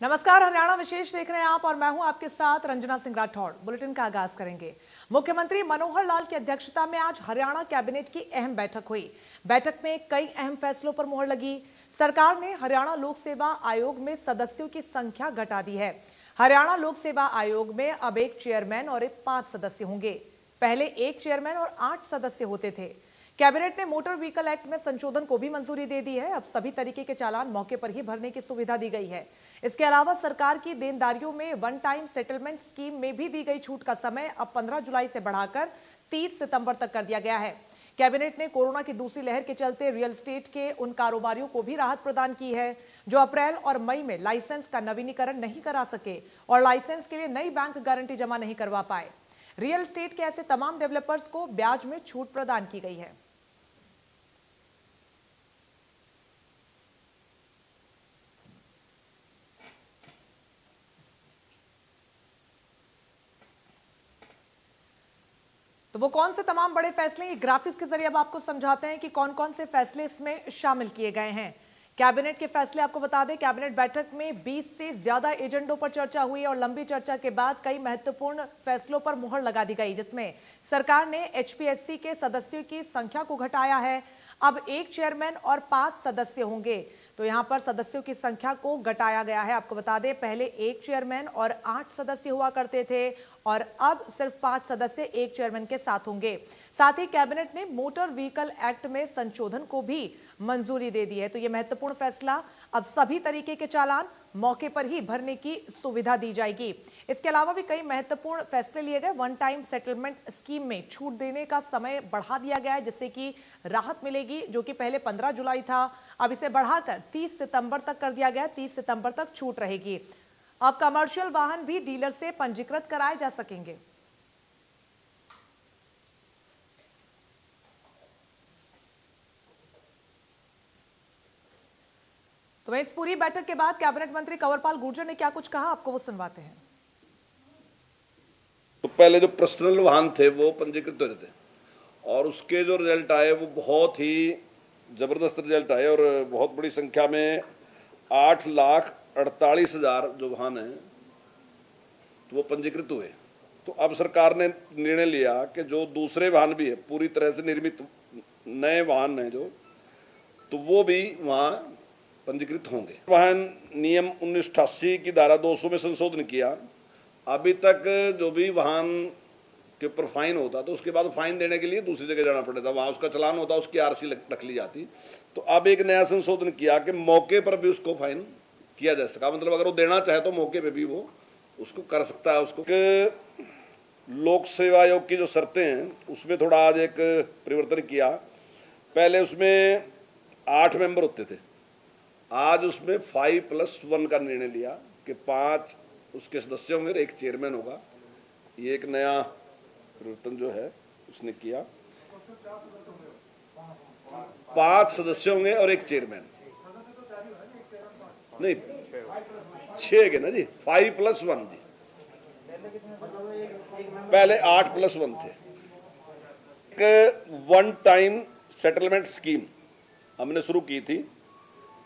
नमस्कार, हरियाणा विशेष देख रहे हैं आप और मैं हूं आपके साथ रंजना सिंह राठौड़। बुलेटिन का आगाज करेंगे। मुख्यमंत्री मनोहर लाल की अध्यक्षता में आज हरियाणा कैबिनेट की अहम बैठक हुई। बैठक में कई अहम फैसलों पर मुहर लगी। सरकार ने हरियाणा लोक सेवा आयोग में सदस्यों की संख्या घटा दी है। हरियाणा लोक सेवा आयोग में अब एक चेयरमैन और 5 सदस्य होंगे। पहले एक चेयरमैन और 8 सदस्य होते थे। कैबिनेट ने मोटर व्हीकल एक्ट में संशोधन को भी मंजूरी दे दी है। अब सभी तरीके के चालान मौके पर ही भरने की सुविधा दी गई है। इसके अलावा सरकार की देनदारियों में वन टाइम सेटलमेंट स्कीम में भी दी गई छूट का समय अब 15 जुलाई से बढ़ाकर 30 सितंबर तक कर दिया गया है। कैबिनेट ने कोरोना की दूसरी लहर के चलते रियल एस्टेट के उन कारोबारियों को भी राहत प्रदान की है जो अप्रैल और मई में लाइसेंस का नवीनीकरण नहीं करा सके और लाइसेंस के लिए नई बैंक गारंटी जमा नहीं करवा पाए। रियल एस्टेट के ऐसे तमाम डेवलपर्स को ब्याज में छूट प्रदान की गई है। तो वो कौन से तमाम बड़े फैसले, ये ग्राफिक्स के जरिए अब आपको समझाते हैं कि कौन कौन से फैसले इसमें शामिल किए गए हैं। कैबिनेट के फैसले आपको बता दें, कैबिनेट बैठक में 20 से ज्यादा एजेंडों पर चर्चा हुई और लंबी चर्चा के बाद कई महत्वपूर्ण फैसलों पर मुहर लगा दी गई, जिसमें सरकार ने एचपीएससी के सदस्यों की संख्या को घटाया है। अब एक चेयरमैन और 5 सदस्य होंगे। तो यहां पर सदस्यों की संख्या को घटाया गया है। आपको बता दें, पहले एक चेयरमैन और 8 सदस्य हुआ करते थे और अब सिर्फ 5 सदस्य एक चेयरमैन के साथ होंगे। साथ ही कैबिनेट ने मोटर व्हीकल एक्ट में संशोधन को भी मंजूरी दे दी है। तो यह महत्वपूर्ण फैसला, अब सभी तरीके के चालान मौके पर ही भरने की सुविधा दी जाएगी। इसके अलावा भी कई महत्वपूर्ण फैसले लिए गए। वन टाइम सेटलमेंट स्कीम में छूट देने का समय बढ़ा दिया गया है, जिससे कि राहत मिलेगी, जो कि पहले 15 जुलाई था, अब इसे बढ़ाकर 30 सितंबर तक कर दिया गया। 30 सितंबर तक छूट रहेगी। अब कमर्शियल वाहन भी डीलर से पंजीकृत कराए जा सकेंगे। तो इस पूरी बैठक के बाद कैबिनेट मंत्री कंवरपाल गुर्जर ने क्या कुछ कहा, आपको वो सुनवाते हैं। तो पहले जो पर्सनल वाहन थे वो पंजीकृत हो रहे थे और उसके जो रिजल्ट आए वो बहुत ही जबरदस्त रिजल्ट आए और बहुत बड़ी संख्या में 8,48,000 जो वाहन है तो वो पंजीकृत हुए। तो अब सरकार ने निर्णय लिया कि जो दूसरे वाहन भी है, पूरी तरह से निर्मित नए वाहन है जो, तो वो भी वहां पंजीकृत होंगे। वाहन नियम 1988 की धारा 200 में संशोधन किया। अभी तक जो भी वाहन के ऊपर फाइन होता तो उसके बाद फाइन देने के लिए दूसरी जगह जाना पड़ता था, वहां उसका चालान होता, उसकी आरसी रख ली जाती। तो अब एक नया संशोधन किया कि मौके पर भी उसको फाइन किया जा सका, मतलब अगर वो देना चाहे तो मौके पर भी वो उसको कर सकता है। उसको लोक सेवा आयोग की जो शर्तें हैं उसमें थोड़ा आज एक परिवर्तन किया। पहले उसमें 8 मेंबर होते थे, आज उसमें 5+1 का निर्णय लिया कि 5 उसके सदस्य होंगे और एक चेयरमैन होगा। ये एक नया परिवर्तन जो है उसने किया। 5 सदस्य होंगे और एक चेयरमैन, नहीं 6 के ना जी, 5+1 जी। पहले 8+1 थे। वन टाइम सेटलमेंट स्कीम हमने शुरू की थी,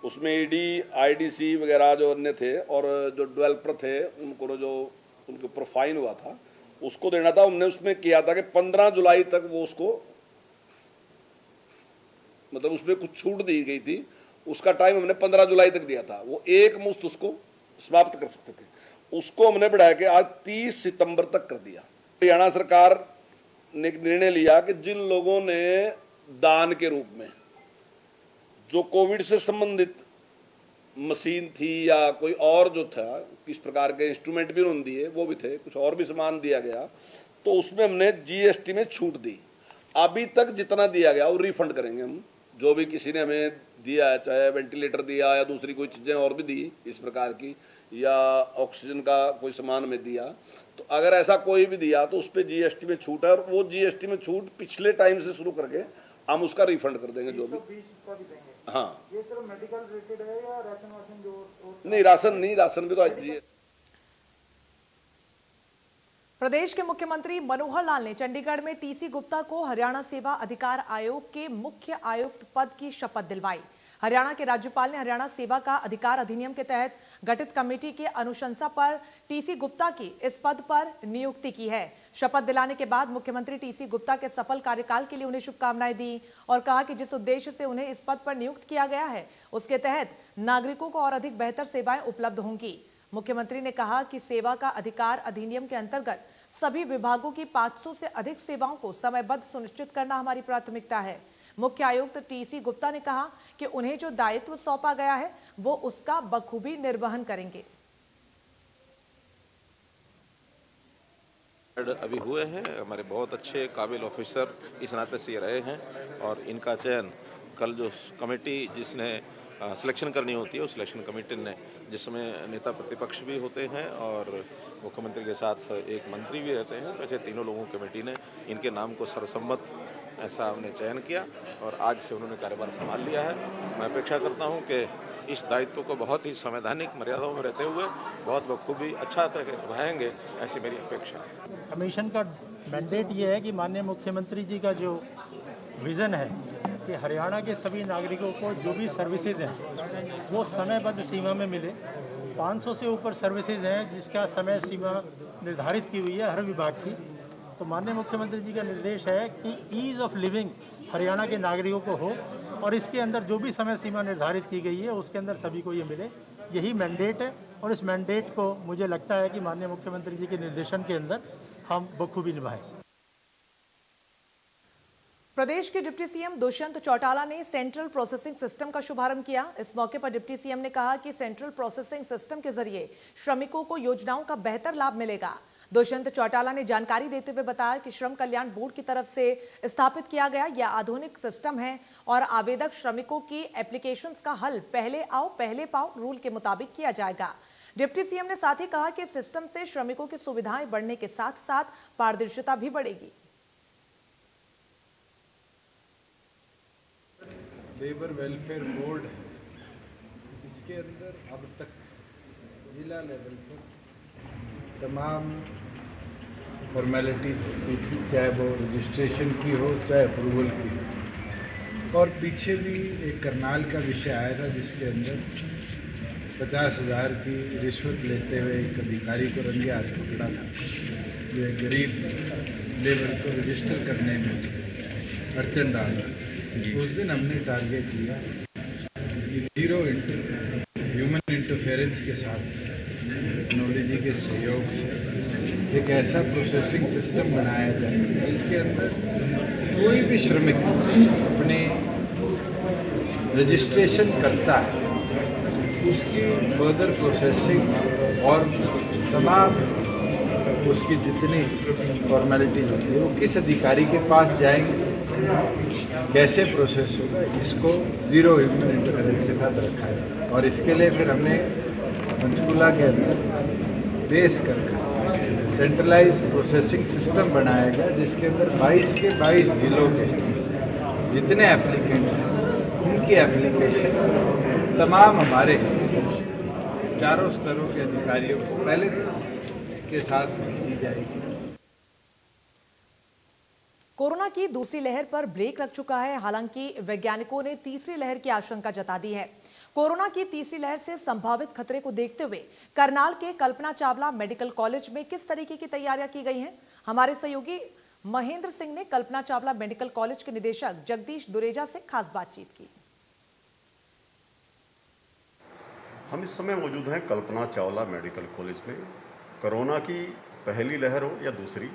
उसमें ईडी, आईडीसी वगैरह जो अन्य थे और जो डेवलपर थे उनको जो उनके ऊपर फाइन हुआ था उसको देना था। हमने उसमें किया था कि 15 जुलाई तक वो उसको, मतलब उसमें कुछ छूट दी गई थी, उसका टाइम हमने 15 जुलाई तक दिया था, वो एक मुश्त उसको समाप्त कर सकते थे। उसको हमने बढ़ा के आज 30 सितंबर तक कर दिया। हरियाणा सरकार ने निर्णय लिया कि जिन लोगों ने दान के रूप में जो कोविड से संबंधित मशीन थी या कोई और जो था, किस प्रकार के इंस्ट्रूमेंट भी उन्होंने दिए, वो भी थे, कुछ और भी सामान दिया गया, तो उसमें हमने जीएसटी में छूट दी। अभी तक जितना दिया गया वो रिफंड करेंगे हम। जो भी किसी ने हमें दिया है, चाहे वेंटिलेटर दिया या दूसरी कोई चीजें और भी दी इस प्रकार की, या ऑक्सीजन का कोई सामान में दिया, तो अगर ऐसा कोई भी दिया तो उस पर जीएसटी में छूट है और वो जीएसटी में छूट पिछले टाइम से शुरू करके हम उसका रिफंड कर देंगे जो भी। हाँ, ये सिर्फ मेडिकल रिलेटेड है या राशन वाशन जो? नहीं, राशन नहीं, राशन भी तो आज। प्रदेश के मुख्यमंत्री मनोहर लाल ने चंडीगढ़ में टीसी गुप्ता को हरियाणा सेवा अधिकार आयोग के मुख्य आयुक्त पद की शपथ दिलवाई। हरियाणा के राज्यपाल ने हरियाणा सेवा का अधिकार अधिनियम के तहत गठित कमेटी की अनुशंसा पर टीसी गुप्ता की इस पद पर नियुक्ति की है। शपथ दिलाने के बाद मुख्यमंत्री टीसी गुप्ता के सफल कार्यकाल के लिए उन्हें शुभकामनाएं दी और कहा कि जिस उद्देश्य से उन्हें इस पद पर नियुक्त किया गया है उसके तहत नागरिकों को और अधिक बेहतर सेवाएं उपलब्ध होंगी। मुख्यमंत्री ने कहा कि सेवा का अधिकार अधिनियम के अंतर्गत सभी विभागों की 500 से अधिक सेवाओं को समयबद्ध सुनिश्चित करना हमारी प्राथमिकता है। मुख्य आयुक्त टीसी गुप्ता ने कहा कि उन्हें जो दायित्व सौंपा गया है वो उसका बखूबी निर्वहन करेंगे। अभी हुए हैं, हमारे बहुत अच्छे काबिल ऑफिसर इस नाते से रहे हैं और इनका चयन कल जो कमेटी जिसने सिलेक्शन करनी होती है उस सिलेक्शन कमेटी ने, जिसमें नेता प्रतिपक्ष भी होते हैं और मुख्यमंत्री के साथ एक मंत्री भी रहते हैं, वैसे तीनों लोगों की कमेटी ने इनके नाम को सर्वसम्मत ऐसा हमने चयन किया और आज से उन्होंने कार्यभार संभाल लिया है। मैं अपेक्षा करता हूं कि इस दायित्व को बहुत ही संवैधानिक मर्यादाओं में रहते हुए बहुत बखूबी अच्छा तरह निभाएंगे, ऐसी मेरी अपेक्षा है। कमीशन का मैंडेट ये है कि माननीय मुख्यमंत्री जी का जो विज़न है कि हरियाणा के सभी नागरिकों को जो भी सर्विसेज हैं वो समयबद्ध सीमा में मिले। 500 से ऊपर सर्विसेज हैं जिसका समय सीमा निर्धारित की हुई है हर विभाग की। तो माननीय मुख्यमंत्री जी का निर्देश है कि ईज ऑफ लिविंग हरियाणा के नागरिकों को हो और इसके अंदर जो भी समय सीमा निर्धारित की गई है उसके अंदर सभी को ये मिले। यही मैंडेट है और इस मैंडेट को मुझे लगता है कि माननीय मुख्यमंत्री जी के निर्देशन के अंदर हम बखूबी निभाएं। प्रदेश के डिप्टी सीएम दुष्यंत चौटाला ने सेंट्रल प्रोसेसिंग सिस्टम का शुभारंभ किया। इस मौके पर डिप्टी सीएम ने कहा कि सेंट्रल प्रोसेसिंग सिस्टम के जरिए श्रमिकों को योजनाओं का बेहतर लाभ मिलेगा। दुष्यंत चौटाला ने जानकारी देते हुए बताया कि श्रम कल्याण बोर्ड की तरफ से स्थापित किया गया यह आधुनिक सिस्टम है और आवेदक श्रमिकों की एप्लीकेशंस का हल पहले आओ पहले पाओ रूल के मुताबिक किया जाएगा। डिप्टी सीएम ने साथ ही कहा कि सिस्टम से श्रमिकों की सुविधाएं बढ़ने के साथ साथ पारदर्शिता भी बढ़ेगी। लेबर वेलफेयर बोर्ड है, इसके अंदर अब तक जिला लेवल पर तमाम फॉर्मेलिटीज होती थी, चाहे वो रजिस्ट्रेशन की हो चाहे अप्रूवल की हो। और पीछे भी एक करनाल का विषय आया था जिसके अंदर 50,000 की रिश्वत लेते हुए एक अधिकारी को रंगे हाथ पकड़ा था, जो एक गरीब लेबर को रजिस्टर करने में अड़चन डाल रहा। उस दिन हमने टारगेट लिया कि 0 ह्यूमन इंटरफेरेंस के साथ टेक्नोलॉजी के सहयोग से एक ऐसा प्रोसेसिंग सिस्टम बनाया जाए जिसके अंदर कोई भी श्रमिक अपने रजिस्ट्रेशन करता है उसकी फर्दर प्रोसेसिंग और तमाम उसकी जितनी फॉर्मेलिटीज होती है वो किस अधिकारी के पास जाएंगे, कैसे प्रोसेस होगा, इसको 0 ह्यूमन इंटरफेरेंस के साथ रखा है। और इसके लिए फिर हमने पंचकुला के अंदर बेस कर सेंट्रलाइज प्रोसेसिंग सिस्टम बनाया गया जिसके अंदर 22 के 22 जिलों के जितने एप्लीकेंट्स हैं उनकी एप्लीकेशन तमाम हमारे चारों स्तरों के अधिकारियों को पहले के साथ की जाएगी। कोरोना की दूसरी लहर पर ब्रेक लग चुका है, हालांकि वैज्ञानिकों ने तीसरी लहर की आशंका जता दी है। कोरोना की तीसरी लहर से संभावित खतरे को देखते हुए करनाल के कल्पना चावला मेडिकल कॉलेज में किस तरीके की तैयारियां की गई हैं, हमारे सहयोगी महेंद्र सिंह ने कल्पना चावला मेडिकल कॉलेज के निदेशक जगदीश दुरेजा से खास बातचीत की। हम इस समय मौजूद हैं कल्पना चावला मेडिकल कॉलेज में। कोरोना की पहली लहर हो या दूसरी,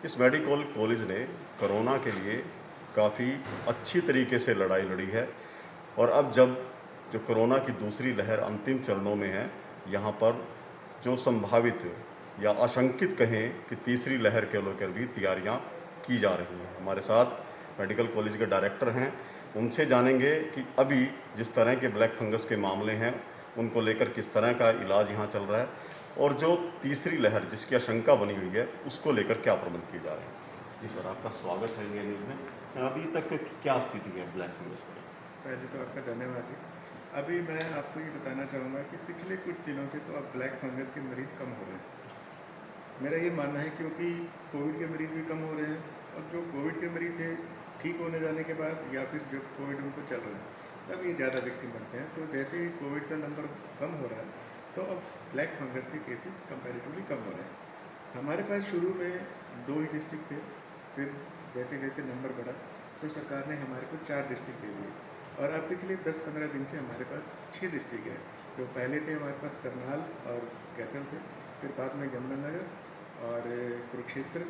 इस मेडिकल कॉलेज ने कोरोना के लिए काफ़ी अच्छी तरीके से लड़ाई लड़ी है और अब जब जो कोरोना की दूसरी लहर अंतिम चरणों में है, यहाँ पर जो संभावित या आशंकित कहें कि तीसरी लहर के लेकर भी तैयारियाँ की जा रही हैं। हमारे साथ मेडिकल कॉलेज के डायरेक्टर हैं, उनसे जानेंगे कि अभी जिस तरह के ब्लैक फंगस के मामले हैं उनको लेकर किस तरह का इलाज यहाँ चल रहा है और जो तीसरी लहर जिसकी आशंका बनी हुई है उसको लेकर क्या प्रबंध किए जा रहे हैं। जी सर, आपका स्वागत है इंडिया न्यूज़ में। अभी तक क्या स्थिति है ब्लैक फंगस पर? पहले तो आपका धन्यवाद है। अभी मैं आपको ये बताना चाहूँगा कि पिछले कुछ दिनों से तो अब ब्लैक फंगस के मरीज़ कम हो रहे हैं। मेरा ये मानना है क्योंकि कोविड के मरीज़ भी कम हो रहे हैं और जो कोविड के मरीज़ थे ठीक होने जाने के बाद या फिर जो कोविड उनको चल रहा है, तब ये ज़्यादा विक्टिम बनते हैं। तो जैसे ही कोविड का नंबर कम हो रहा है तो अब ब्लैक फंगस के केसेस कंपैरेटिवली कम हो रहे हैं। हमारे पास शुरू में 2 ही डिस्ट्रिक्ट थे, फिर जैसे जैसे नंबर बढ़ा तो सरकार ने हमारे को 4 डिस्ट्रिक्ट दे दिए और अब पिछले 10-15 दिन से हमारे पास 6 डिस्ट्रिक्ट है। जो पहले थे हमारे पास करनाल और कैथल थे, फिर बाद में यमुनानगर और कुरुक्षेत्र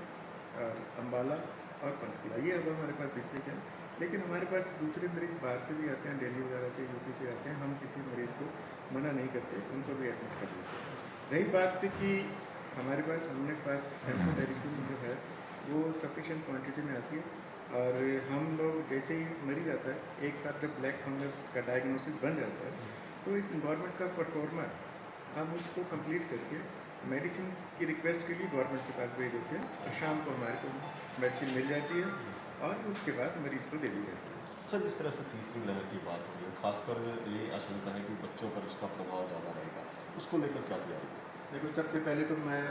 और अम्बाला और पंचकुला, ये अब हमारे पास डिस्ट्रिक्ट है। लेकिन हमारे पास दूसरे मरीज बाहर से भी आते हैं, दिल्ली वगैरह से, यूपी से आते हैं। हम किसी मरीज को मना नहीं करते, उनको भी एडमिट कर देते हैं। रही बात कि हमारे पास एम्फोटेरिसिन जो है वो सफिशिएंट क्वांटिटी में आती है और हम लोग जैसे ही मरीज आता है एक बार जब ब्लैक फंगस का डायग्नोसिस बन जाता है तो एक गवर्नमेंट का परफॉर्मा हम उसको कंप्लीट करके मेडिसिन की रिक्वेस्ट के लिए गवर्नमेंट के पास भेज देते हैं और शाम को हमारे को मेडिसिन मिल जाती है और उसके बाद मरीज को दे दी जाती है। सर, जिस तरह से तीसरी लहर की बात हुई है, खासकर ये आशंका है कि बच्चों पर इसका प्रभाव ज़्यादा रहेगा, उसको लेकर क्या तैयारी? देखो, सबसे पहले तो मैं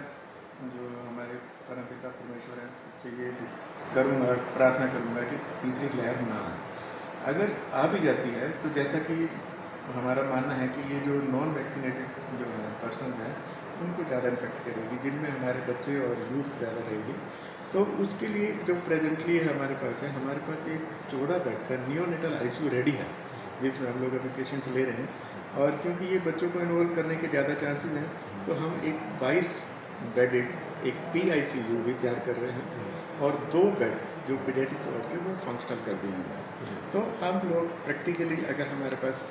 जो हमारे परमपिता परमेश्वर है उससे ये करूँगा, प्रार्थना करूँगा कि तीसरी लहर ना आए। अगर आ भी जाती है तो जैसा कि हमारा मानना है कि ये जो नॉन वैक्सीनेटेड जो है पर्सन है उनको ज़्यादा इन्फेक्ट करेगी, जिनमें हमारे बच्चे और यूथ ज़्यादा रहेगी। तो उसके लिए जो प्रेजेंटली हमारे पास है, हमारे पास एक 14 बेड का नियोनेटल आईसीयू रेडी है जिसमें हम लोग अभी पेशेंट्स ले रहे हैं। और क्योंकि ये बच्चों को इन्वॉल्व करने के ज़्यादा चांसेस हैं तो हम एक 22 बेडेड एक PICU भी तैयार कर रहे हैं और 2 बेड जो पीडियाट्रिक्स वार्ड के वो फंक्शनल कर दिए हैं। तो हम लोग प्रैक्टिकली अगर हमारे पास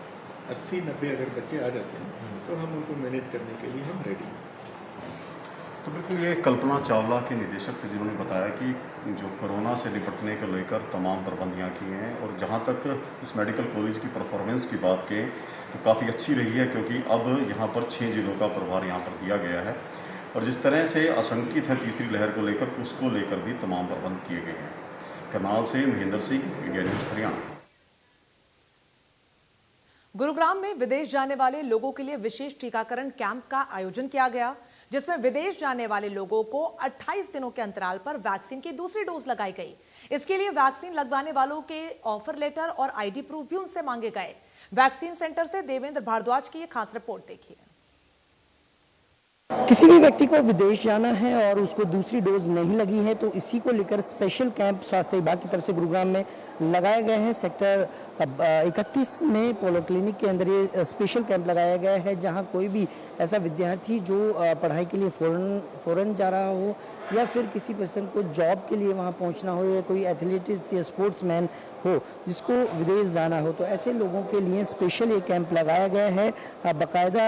80-90 अगर बच्चे आ जाते हैं तो हम उनको मैनेज करने के लिए हम रेडी हैं। तो बिल्कुल ये कल्पना चावला के निदेशक थे जिन्होंने बताया कि जो कोरोना से निपटने को लेकर तमाम प्रबंध यहाँ किए हैं और जहाँ तक इस मेडिकल कॉलेज की परफॉर्मेंस की बात करें तो काफ़ी अच्छी रही है, क्योंकि अब यहाँ पर 6 जिलों का प्रभार यहाँ पर दिया गया है और जिस तरह से आशंकित है तीसरी लहर को लेकर, उसको लेकर भी तमाम प्रबंध किए गए हैं। करनाल से महेंद्र सिंह, इंडिया न्यूज़, हरियाणा। गुरुग्राम में विदेश जाने वाले लोगों के लिए विशेष टीकाकरण कैंप का आयोजन किया गया, जिसमें विदेश जाने वाले लोगों को 28 दिनों के अंतराल पर वैक्सीन की दूसरी डोज लगाई गई। इसके लिए वैक्सीन लगवाने वालों के ऑफर लेटर और आईडी प्रूफ भी उनसे मांगे गए। वैक्सीन सेंटर से देवेंद्र भारद्वाज की एक खास रिपोर्ट देखिए। किसी भी व्यक्ति को विदेश जाना है और उसको दूसरी डोज नहीं लगी है तो इसी को लेकर स्पेशल कैंप स्वास्थ्य विभाग की तरफ से गुरुग्राम में लगाए गए हैं। सेक्टर 31 में पोलो क्लिनिक के अंदर ये स्पेशल कैंप लगाया गया है, जहां कोई भी ऐसा विद्यार्थी जो पढ़ाई के लिए फॉरेन जा रहा हो या फिर किसी पर्सन को जॉब के लिए वहां पहुंचना हो या कोई एथलेटिक्स या स्पोर्ट्समैन हो जिसको विदेश जाना हो, तो ऐसे लोगों के लिए स्पेशल ये कैंप लगाया गया है। बाकायदा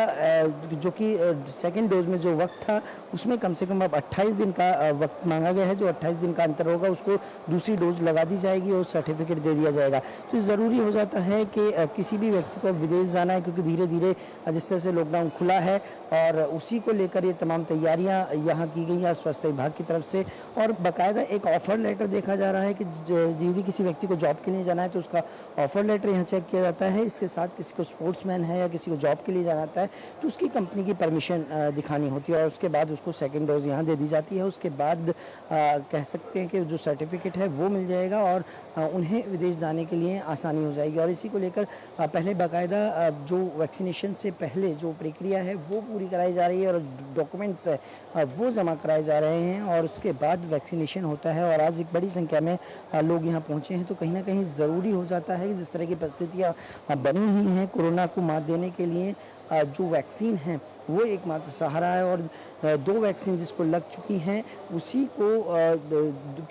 जो कि सेकेंड डोज में जो वक्त था उसमें कम से कम अब 28 दिन का वक्त मांगा गया है। जो 28 दिन का अंतर होगा उसको दूसरी डोज लगा दी जाएगी और सर्टिफिकेट दे दिया जाएगा। तो ज़रूरी हो जाता है कि किसी भी व्यक्ति को विदेश जाना है, क्योंकि धीरे धीरे जिस तरह से लॉकडाउन खुला है और उसी को लेकर ये तमाम तैयारियां यहाँ की गई हैं स्वास्थ्य विभाग की तरफ से। और बाकायदा एक ऑफर लेटर देखा जा रहा है कि यदि किसी व्यक्ति को जॉब के लिए जाना है तो उसका ऑफर लेटर यहाँ चेक किया जाता है। इसके साथ किसी को स्पोर्ट्समैन है या किसी को जॉब के लिए जाना आता है तो उसकी कंपनी की परमिशन दिखानी होती है और उसके बाद उसको सेकेंड डोज यहाँ दे दी जाती है। उसके बाद कह सकते हैं कि जो सर्टिफिकेट है वो मिल जाएगा और उन्हें विदेश जाने के लिए आसानी हो जाएगी। और इसी को लेकर पहले बाकायदा जो वैक्सीनेशन से पहले जो प्रक्रिया है वो पूरी कराई जा रही है और डॉक्यूमेंट्स है वो जमा कराए जा रहे हैं और उसके बाद वैक्सीनेशन होता है। और आज एक बड़ी संख्या में लोग यहाँ पहुँचे हैं, तो कहीं ना कहीं ज़रूरी हो जाता है कि जिस तरह की परिस्थितियाँ बनी हुई हैं कोरोना को मात देने के लिए जो वैक्सीन है वो एकमात्र सहारा है। और 2 वैक्सीन जिसको लग चुकी हैं उसी को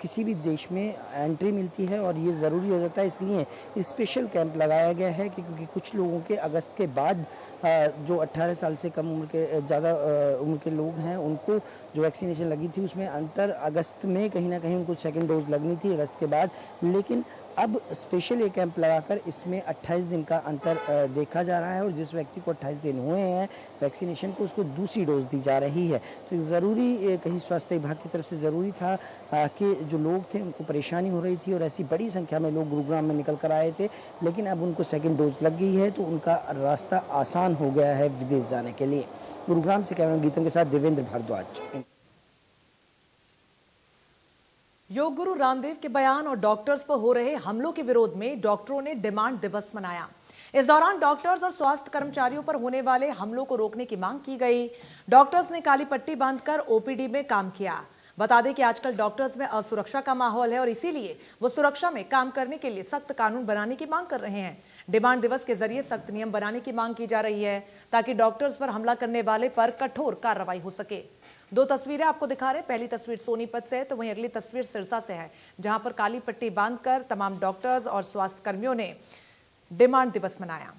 किसी भी देश में एंट्री मिलती है और ये ज़रूरी हो जाता है। इसलिए स्पेशल कैंप लगाया गया है कि क्योंकि कुछ लोगों के अगस्त के बाद जो 18 साल से कम उम्र के ज़्यादा उम्र के लोग हैं उनको जो वैक्सीनेशन लगी थी उसमें अंतर अगस्त में कहीं ना कहीं उनको सेकेंड डोज लगनी थी अगस्त के बाद, लेकिन अब स्पेशल ये कैंप लगाकर इसमें 28 दिन का अंतर देखा जा रहा है और जिस व्यक्ति को 28 दिन हुए हैं वैक्सीनेशन को उसको दूसरी डोज दी जा रही है। तो ज़रूरी कहीं स्वास्थ्य विभाग की तरफ से ज़रूरी था कि जो लोग थे उनको परेशानी हो रही थी और ऐसी बड़ी संख्या में लोग गुरुग्राम में निकल कर आए थे, लेकिन अब उनको सेकेंड डोज लग गई है तो उनका रास्ता आसान हो गया है विदेश जाने के लिए। गुरुग्राम से कैमरा गीतम के साथ देवेंद्र भारद्वाज। योग गुरु रामदेव के बयान और डॉक्टर्स पर हो रहे हमलों के विरोध में डॉक्टरों ने डिमांड दिवस मनाया। इस दौरान डॉक्टर्स और स्वास्थ्य कर्मचारियों पर होने वाले हमलों को रोकने की मांग की गई। डॉक्टर्स ने काली पट्टी बांधकर ओपीडी में काम किया। बता दें कि आजकल डॉक्टर्स में असुरक्षा का माहौल है और इसीलिए वो सुरक्षा में काम करने के लिए सख्त कानून बनाने की मांग कर रहे हैं। डिमांड दिवस के जरिए सख्त नियम बनाने की मांग की जा रही है ताकि डॉक्टर्स पर हमला करने वाले पर कठोर कार्रवाई हो सके। दो तस्वीरें आपको दिखा रहे हैं। पहली तस्वीर सोनीपत से है तो वहीं अगली तस्वीर सिरसा से है, जहां पर काली पट्टी बांधकर तमाम डॉक्टर्स और स्वास्थ्य कर्मियों ने डिमांड दिवस मनाया।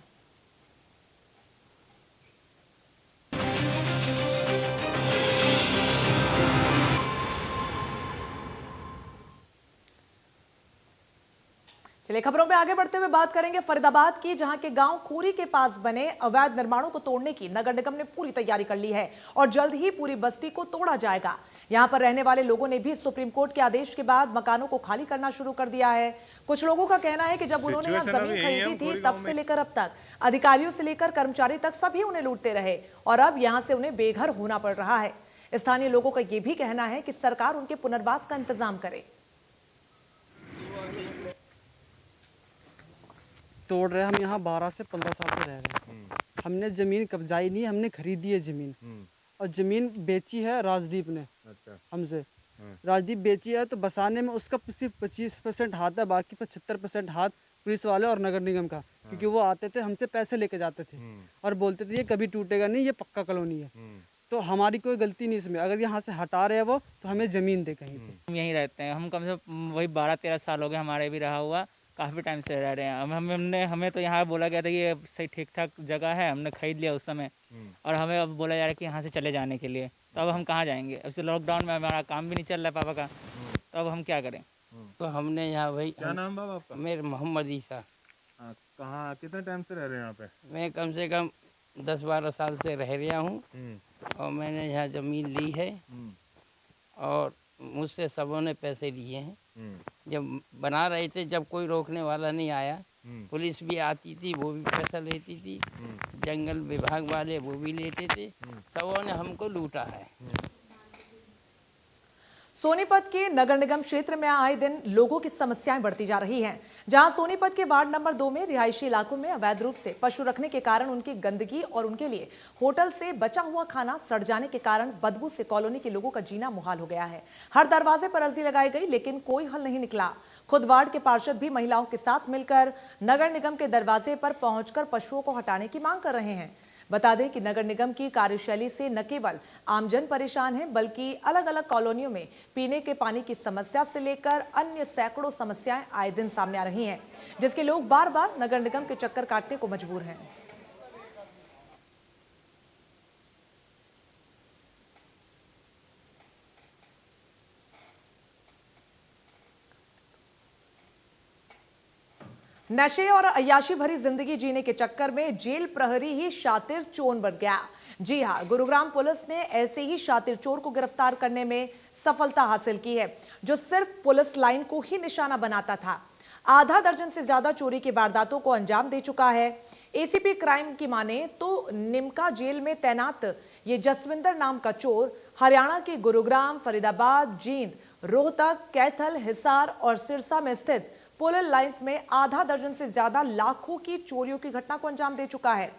चलिए खबरों में आगे बढ़ते हुए बात करेंगे फरीदाबाद की, जहां के गांव खूरी के पास बने अवैध निर्माणों को तोड़ने की नगर निगम ने पूरी तैयारी कर ली है और जल्द ही पूरी बस्ती को तोड़ा जाएगा। यहां पर रहने वाले लोगों ने भी सुप्रीम कोर्ट के आदेश के बाद मकानों को खाली करना शुरू कर दिया है। कुछ लोगों का कहना है कि जब उन्होंने यहां जमीन खरीदी थी तब से लेकर अब तक अधिकारियों से लेकर कर्मचारी तक सभी उन्हें लूटते रहे और अब यहां से उन्हें बेघर होना पड़ रहा है। स्थानीय लोगों का यह भी कहना है कि सरकार उनके पुनर्वास का इंतजाम करे। तोड़ रहे, हम यहाँ 12 से 15 साल से रह रहे हैं। हमने जमीन कब्जाई नहीं, हमने खरीदी है जमीन और जमीन बेची है राजदीप ने हमसे। राजदीप बेची है तो बसाने में उसका सिर्फ 25% हाथ है, बाकी 75% हाथ पुलिस वाले और नगर निगम का, क्योंकि वो आते थे हमसे पैसे लेके जाते थे और बोलते थे ये कभी टूटेगा नहीं, ये पक्का कॉलोनी है। तो हमारी कोई गलती नहीं इसमें, अगर यहाँ से हटा रहे हैं वो तो हमें जमीन दे कहीं पे। हम यहीं रहते हैं, हम कम से कम वही 12-13 साल हो गए हमारे भी रहा हुआ, काफ़ी टाइम से रह रहे हैं। हमें तो यहाँ बोला गया था कि ये सही ठीक ठाक जगह है, हमने खरीद लिया उस समय और हमें अब बोला जा रहा है कि यहाँ से चले जाने के लिए। तो अब हम कहाँ जाएंगे? अब से लॉकडाउन में हमारा काम भी नहीं चल रहा है पापा का, तो अब हम क्या करें? तो हमने यहाँ भाई। क्या नाम बाबा आपका? मेरे मोहम्मद ईसा। कहाँ कितने टाइम से रह रहे हैं यहाँ पे? मैं कम से कम 10-12 साल से रह रहा हूँ और मैंने यहाँ ज़मीन ली है और मुझसे सबों ने पैसे लिए हैं। जब बना रहे थे, जब कोई रोकने वाला नहीं आया, पुलिस भी आती थी वो भी पैसा लेती थी, जंगल विभाग वाले वो भी लेते थे, सबों ने हमको लूटा है। सोनीपत के नगर निगम क्षेत्र में आए दिन लोगों की समस्याएं बढ़ती जा रही हैं। जहां सोनीपत के वार्ड नंबर 2 में रिहायशी इलाकों में अवैध रूप से पशु रखने के कारण उनकी गंदगी और उनके लिए होटल से बचा हुआ खाना सड़ जाने के कारण बदबू से कॉलोनी के लोगों का जीना मुहाल हो गया है। हर दरवाजे पर अर्जी लगाई गई लेकिन कोई हल नहीं निकला। खुद वार्ड के पार्षद भी महिलाओं के साथ मिलकर नगर निगम के दरवाजे पर पहुंचकर पशुओं को हटाने की मांग कर रहे हैं। बता दें कि नगर निगम की कार्यशैली से न केवल आमजन परेशान है, बल्कि अलग अलग कॉलोनियों में पीने के पानी की समस्या से लेकर अन्य सैकड़ों समस्याएं आए दिन सामने आ रही हैं, जिसके लोग बार बार नगर निगम के चक्कर काटने को मजबूर हैं। नशे और अय्याशी भरी जिंदगी जीने के चक्कर में जेल प्रहरी ही शातिर चोर बन गया। जी हां, गुरुग्राम पुलिस ने ऐसे ही शातिर चोर को गिरफ्तार करने में सफलता हासिल की है, जो सिर्फ पुलिस लाइन को ही निशाना बनाता था। आधा दर्जन से ज्यादा चोरी की वारदातों को अंजाम दे चुका है। एसीपी क्राइम की माने तो निमका जेल में तैनात ये जसविंदर नाम का चोर हरियाणा के गुरुग्राम, फरीदाबाद, जींद, रोहतक, कैथल, हिसार और सिरसा में स्थित पुलिस लाइंस में आधा दर्जन से ज्यादा लाखों की चोरियों की घटना को अंजाम दे चुका है।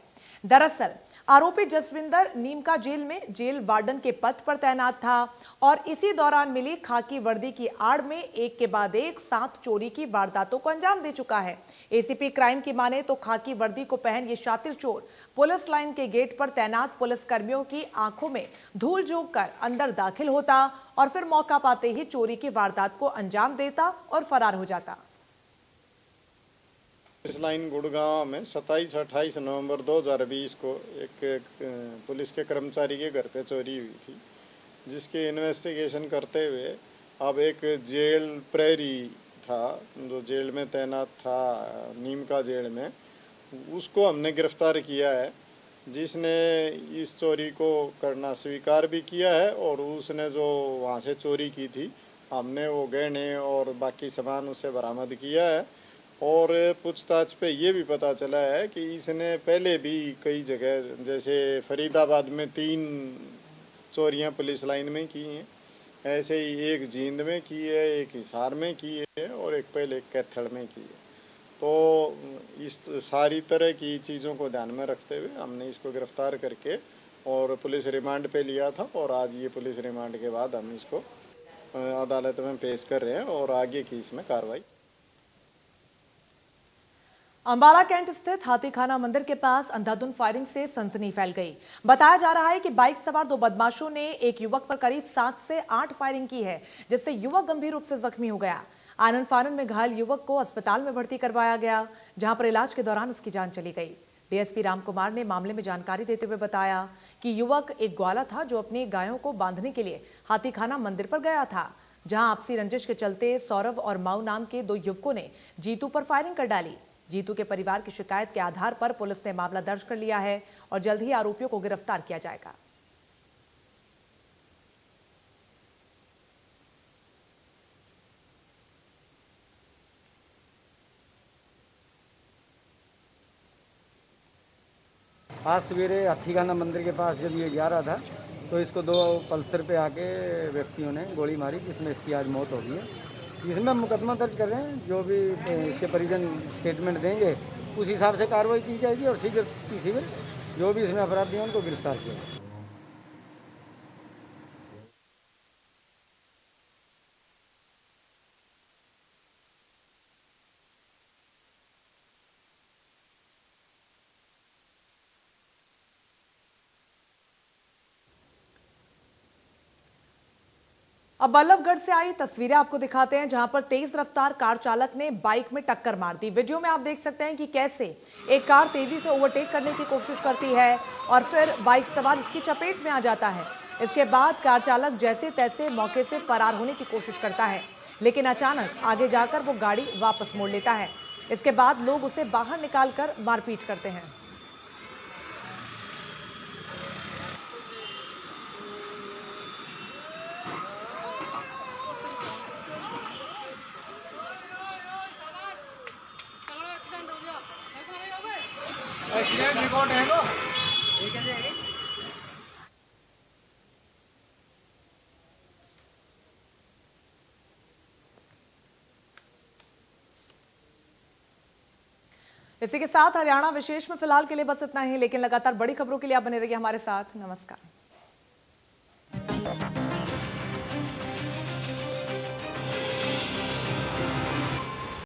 दरअसल आरोपी जसविंदर नीमका जेल में जेल वार्डन के पद पर तैनात था और इसी दौरान मिली खाकी वर्दी की आड़ में एक के बाद एक 7 चोरी की वारदातों को अंजाम दे चुका है। एसीपी क्राइम की माने तो खाकी वर्दी को पहन ये शातिर चोर पुलिस लाइन के गेट पर तैनात पुलिस कर्मियों की आंखों में धूल झोंक कर अंदर दाखिल होता और फिर मौका पाते ही चोरी की वारदात को अंजाम देता और फरार हो जाता। इस लाइन गुड़गांव में 27-28 नवंबर 2020 को एक पुलिस के कर्मचारी के घर पे चोरी हुई थी, जिसकी इन्वेस्टिगेशन करते हुए अब एक जेल प्रहरी था जो जेल में तैनात था नीमका जेल में, उसको हमने गिरफ्तार किया है, जिसने इस चोरी को करना स्वीकार भी किया है और उसने जो वहाँ से चोरी की थी हमने वो गहने और बाकी सामान उसे बरामद किया है। और पूछताछ पे ये भी पता चला है कि इसने पहले भी कई जगह जैसे फरीदाबाद में 3 चोरियां पुलिस लाइन में की हैं, ऐसे ही एक जींद में की है, एक हिसार में की है और एक पहले कैथल में की है। तो इस सारी तरह की चीज़ों को ध्यान में रखते हुए हमने इसको गिरफ्तार करके और पुलिस रिमांड पे लिया था और आज ये पुलिस रिमांड के बाद हम इसको अदालत में पेश कर रहे हैं और आगे की इसमें कार्रवाई। अंबाला कैंट स्थित हाथीखाना मंदिर के पास अंधाधुंध फायरिंग से सनसनी फैल गई। बताया जा रहा है कि बाइक सवार दो बदमाशों ने एक युवक पर करीब 7 से 8 फायरिंग की है, जिससे युवक गंभीर रूप से जख्मी हो गया। आनन फानन में घायल युवक को अस्पताल में भर्ती करवाया गया, जहां पर इलाज के दौरान उसकी जान चली गई। डीएसपी रामकुमार ने मामले में जानकारी देते हुए बताया कि युवक एक ग्वाला था जो अपनी गायों को बांधने के लिए हाथीखाना मंदिर पर गया था, जहां आपसी रंजिश के चलते सौरभ और माऊ नाम के 2 युवकों ने जीतू पर फायरिंग कर डाली। जीतू के परिवार की शिकायत के आधार पर पुलिस ने मामला दर्ज कर लिया है और जल्द ही आरोपियों को गिरफ्तार किया जाएगा। आज सवेरे हाथीखाना मंदिर के पास जब ये जा रहा था तो इसको 2 पल्सर पे आके व्यक्तियों ने गोली मारी, जिसमें इसकी आज मौत हो गई है। इसमें मुकदमा दर्ज कर रहे हैं, जो भी इसके परिजन स्टेटमेंट देंगे उस हिसाब से कार्रवाई की जाएगी और शीघ्र जो भी इसमें अपराधी हैं उनको गिरफ्तार किया जाएगा। अब बल्लभगढ़ से आई तस्वीरें आपको दिखाते हैं, जहां पर तेज रफ्तार कार चालक ने बाइक में टक्कर मार दी। वीडियो में आप देख सकते हैं कि कैसे एक कार तेजी से ओवरटेक करने की कोशिश करती है और फिर बाइक सवार इसकी चपेट में आ जाता है। इसके बाद कार चालक जैसे तैसे मौके से फरार होने की कोशिश करता है, लेकिन अचानक आगे जाकर वो गाड़ी वापस मोड़ लेता है। इसके बाद लोग उसे बाहर निकालकर मारपीट करते हैं। एक्सीडेंट रिकॉर्ड है वो। इसी के साथ हरियाणा विशेष में फिलहाल के लिए बस इतना ही, लेकिन लगातार बड़ी खबरों के लिए आप बने रहिए हमारे साथ। नमस्कार।